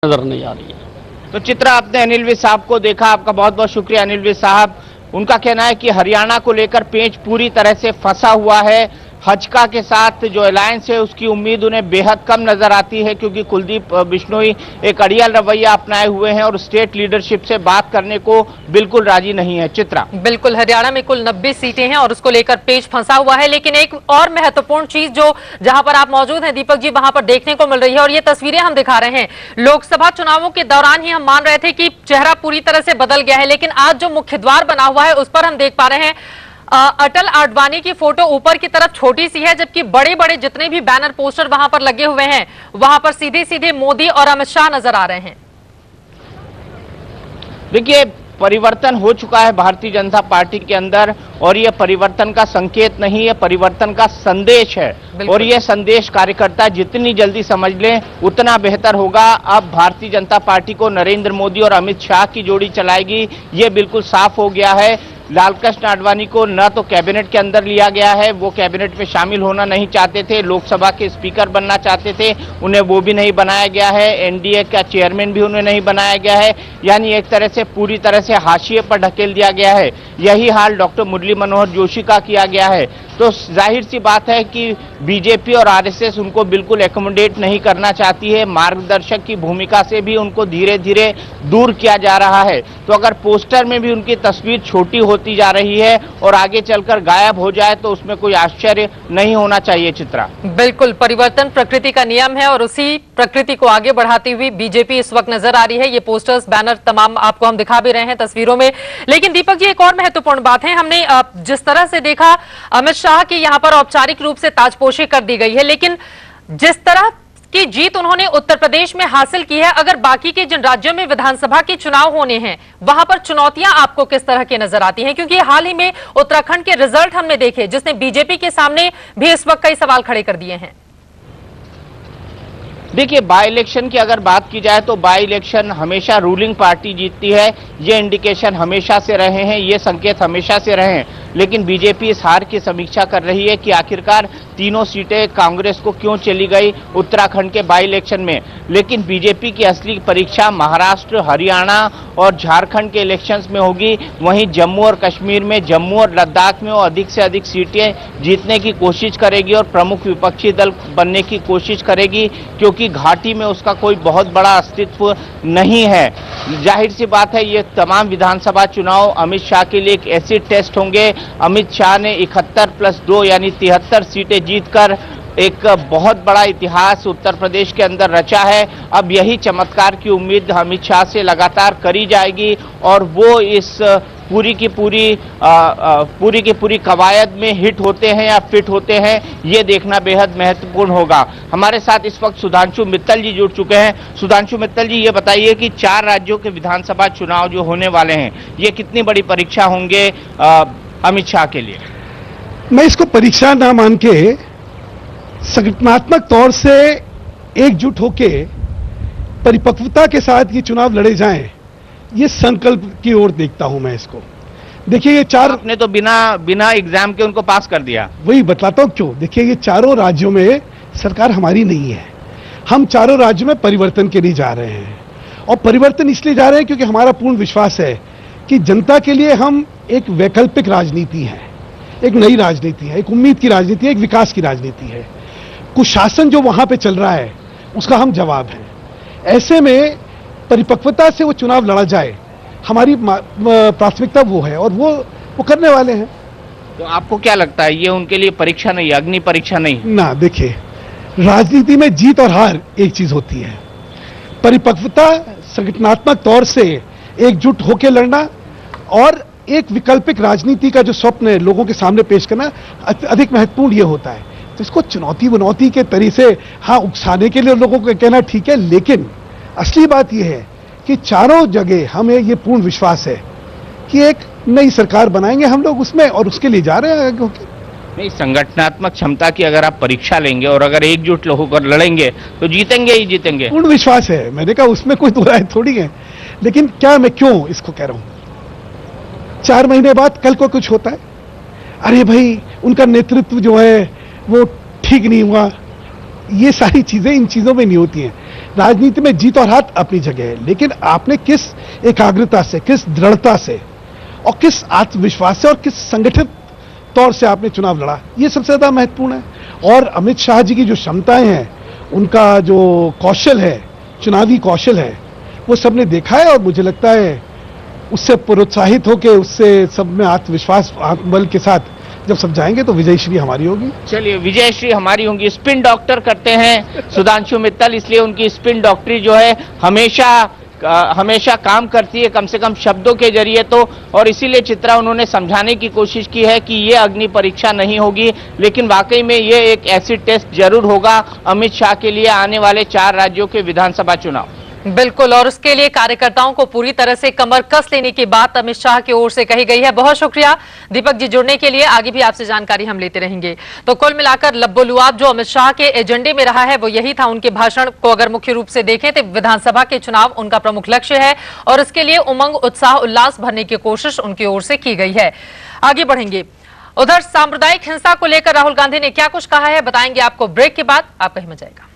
नजर नहीं आ रही है। तो चित्रा, आपने अनिल विज साहब को देखा, आपका बहुत बहुत शुक्रिया अनिल विज साहब। उनका कहना है कि हरियाणा को लेकर पेंच पूरी तरह से फंसा हुआ है। हजका के साथ जो अलायंस है उसकी उम्मीद उन्हें बेहद कम नजर आती है, क्योंकि कुलदीप बिश्नोई एक अड़ियल रवैया अपनाए हुए हैं और स्टेट लीडरशिप से बात करने को बिल्कुल राजी नहीं है। चित्रा, बिल्कुल, हरियाणा में कुल 90 सीटें हैं और उसको लेकर पेच फंसा हुआ है। लेकिन एक और महत्वपूर्ण चीज जो जहां पर आप मौजूद हैं दीपक जी, वहां पर देखने को मिल रही है और ये तस्वीरें हम दिखा रहे हैं। लोकसभा चुनावों के दौरान ही हम मान रहे थे कि चेहरा पूरी तरह से बदल गया है, लेकिन आज जो मुख्य द्वार बना हुआ है उस पर हम देख पा रहे हैं अटल आडवाणी की फोटो ऊपर की तरफ छोटी सी है, जबकि बड़े बड़े जितने भी बैनर पोस्टर वहां पर लगे हुए हैं वहां पर सीधे सीधे मोदी और अमित शाह नजर आ रहे हैं। देखिए, परिवर्तन हो चुका है भारतीय जनता पार्टी के अंदर और यह परिवर्तन का संकेत नहीं है, परिवर्तन का संदेश है। और यह संदेश कार्यकर्ता जितनी जल्दी समझ लें उतना बेहतर होगा। अब भारतीय जनता पार्टी को नरेंद्र मोदी और अमित शाह की जोड़ी चलाएगी, यह बिल्कुल साफ हो गया है। लालकृष्ण आडवाणी को न तो कैबिनेट के अंदर लिया गया है, वो कैबिनेट में शामिल होना नहीं चाहते थे, लोकसभा के स्पीकर बनना चाहते थे, उन्हें वो भी नहीं बनाया गया है, एनडीए का चेयरमैन भी उन्हें नहीं बनाया गया है। यानी एक तरह से पूरी तरह से हाशिए पर ढकेल दिया गया है। यही हाल डॉक्टर मुरली मनोहर जोशी का किया गया है। तो जाहिर सी बात है कि बीजेपी और आरएसएस उनको बिल्कुल एकोमोडेट नहीं करना चाहती है। मार्गदर्शक की भूमिका से भी उनको धीरे धीरे दूर किया जा रहा है। तो अगर पोस्टर में भी उनकी तस्वीर छोटी होती जा रही है और आगे चलकर गायब हो जाए तो उसमें कोई आश्चर्य नहीं होना चाहिए। चित्रा, बिल्कुल, परिवर्तन प्रकृति का नियम है और उसी प्रकृति को आगे बढ़ाती हुई बीजेपी इस वक्त नजर आ रही है। ये पोस्टर्स, बैनर तमाम आपको हम दिखा भी रहे हैं तस्वीरों में। लेकिन दीपक जी, एक और महत्वपूर्ण बात है, हमने जिस तरह से देखा अमित शाह की यहां पर औपचारिक रूप से ताजपोशी कर दी गई है, लेकिन जिस तरह की जीत उन्होंने उत्तर प्रदेश में हासिल की है, अगर बाकी के जिन राज्यों में विधानसभा के चुनाव होने हैं वहां पर चुनौतियां आपको किस तरह की नजर आती हैं? क्योंकि हाल ही में उत्तराखंड के रिजल्ट हमने देखे जिसने बीजेपी के सामने भी इस वक्त कई सवाल खड़े कर दिए हैं। देखिए, बाई इलेक्शन की अगर बात की जाए तो बाई इलेक्शन हमेशा रूलिंग पार्टी जीतती है, ये इंडिकेशन हमेशा से रहे हैं, ये संकेत हमेशा से रहे हैं। लेकिन बीजेपी इस हार की समीक्षा कर रही है कि आखिरकार तीनों सीटें कांग्रेस को क्यों चली गई उत्तराखंड के बाई इलेक्शन में। लेकिन बीजेपी की असली परीक्षा महाराष्ट्र, हरियाणा और झारखंड के इलेक्शंस में होगी। वहीं जम्मू और कश्मीर में, जम्मू और लद्दाख में वो अधिक से अधिक सीटें जीतने की कोशिश करेगी और प्रमुख विपक्षी दल बनने की कोशिश करेगी, क्योंकि घाटी में उसका कोई बहुत बड़ा अस्तित्व नहीं है। जाहिर सी बात है, ये तमाम विधानसभा चुनाव अमित शाह के लिए एक एसिड टेस्ट होंगे। अमित शाह ने 71+2 यानी 73 सीटें जीतकर एक बहुत बड़ा इतिहास उत्तर प्रदेश के अंदर रचा है। अब यही चमत्कार की उम्मीद अमित शाह से लगातार करी जाएगी और वो इस पूरी की पूरी कवायद में हिट होते हैं या फिट होते हैं, ये देखना बेहद महत्वपूर्ण होगा। हमारे साथ इस वक्त सुधांशु मित्तल जी जुड़ चुके हैं। सुधांशु मित्तल जी, ये बताइए कि 4 राज्यों के विधानसभा चुनाव जो होने वाले हैं, ये कितनी बड़ी परीक्षा होंगे अमित शाह के लिए? मैं इसको परीक्षा ना मान के संगठनात्मक तौर से एकजुट होके परिपक्वता के साथ ये चुनाव लड़े जाएं, ये संकल्प की ओर देखता हूं मैं इसको। देखिए, ये 4 आपने तो बिना एग्जाम के उनको पास कर दिया। वही बतलाता हूं क्यों। देखिए, ये चारों राज्यों में सरकार हमारी नहीं है, हम चारों राज्यों में परिवर्तन के लिए जा रहे हैं। और परिवर्तन इसलिए जा रहे हैं क्योंकि हमारा पूर्ण विश्वास है कि जनता के लिए हम एक वैकल्पिक राजनीति है, एक नई राजनीति है, एक उम्मीद की राजनीति है, एक विकास की राजनीति है। कुशासन जो वहां पे चल रहा है उसका हम जवाब हैं। ऐसे में परिपक्वता से वो चुनाव लड़ा जाए, हमारी प्राथमिकता वो है और वो करने वाले हैं। तो आपको क्या लगता है, ये उनके लिए परीक्षा नहीं, अग्नि परीक्षा नहीं ना? देखिए, राजनीति में जीत और हार एक चीज होती है, परिपक्वता संगठनात्मक तौर से एकजुट होकर लड़ना और एक वैकल्पिक राजनीति का जो स्वप्न है लोगों के सामने पेश करना अधिक महत्वपूर्ण ये होता है। तो इसको चुनौती बनौती के तरीके से हाँ उकसाने के लिए लोगों को कहना ठीक है, लेकिन असली बात यह है कि चारों जगह हमें ये पूर्ण विश्वास है कि एक नई सरकार बनाएंगे हम लोग उसमें, और उसके लिए जा रहे हैं। क्योंकि नहीं, संगठनात्मक क्षमता की अगर आप परीक्षा लेंगे और अगर एकजुट होकर लड़ेंगे तो जीतेंगे ही जीतेंगे। पूर्ण विश्वास है, मैंने कहा उसमें कोई दो राय थोड़ी है। लेकिन क्या मैं क्यों इसको कह रहा हूं, 4 महीने बाद कल को कुछ होता है, अरे भाई उनका नेतृत्व जो है वो ठीक नहीं हुआ, ये सारी चीजें इन चीजों में नहीं होती हैं। राजनीति में जीत और हार अपनी जगह है, लेकिन आपने किस एकाग्रता से, किस दृढ़ता से और किस आत्मविश्वास से और किस संगठित तौर से आपने चुनाव लड़ा, ये सबसे ज्यादा महत्वपूर्ण है। और अमित शाह जी की जो क्षमताएं हैं, उनका जो कौशल है, चुनावी कौशल है, वो सबने देखा है। और मुझे लगता है उससे प्रोत्साहित होकर, उससे सब में आत्मविश्वास, आत्मबल के साथ जब सब जाएंगे तो विजयश्री हमारी होगी। चलिए, विजयश्री हमारी होंगी। स्पिन डॉक्टर करते हैं सुधांशु मित्तल, इसलिए उनकी स्पिन डॉक्टरी जो है हमेशा काम करती है, कम से कम शब्दों के जरिए तो। और इसीलिए चित्रा उन्होंने समझाने की कोशिश की है कि ये अग्नि परीक्षा नहीं होगी, लेकिन वाकई में ये एक एसिड टेस्ट जरूर होगा अमित शाह के लिए आने वाले 4 राज्यों के विधानसभा चुनाव। बिल्कुल, और उसके लिए कार्यकर्ताओं को पूरी तरह से कमर कस लेने की बात अमित शाह की ओर से कही गई है। बहुत शुक्रिया दीपक जी जुड़ने के लिए, आगे भी आपसे जानकारी हम लेते रहेंगे। तो कुल मिलाकर लब्बो-लुआब जो अमित शाह के एजेंडे में रहा है वो यही था। उनके भाषण को अगर मुख्य रूप से देखें तो विधानसभा के चुनाव उनका प्रमुख लक्ष्य है और इसके लिए उमंग, उत्साह, उल्लास भरने की कोशिश उनकी ओर से की गई है। आगे बढ़ेंगे। उधर सांप्रदायिक हिंसा को लेकर राहुल गांधी ने क्या कुछ कहा है बताएंगे आपको ब्रेक के बाद। आप कहीं मत जाएगा।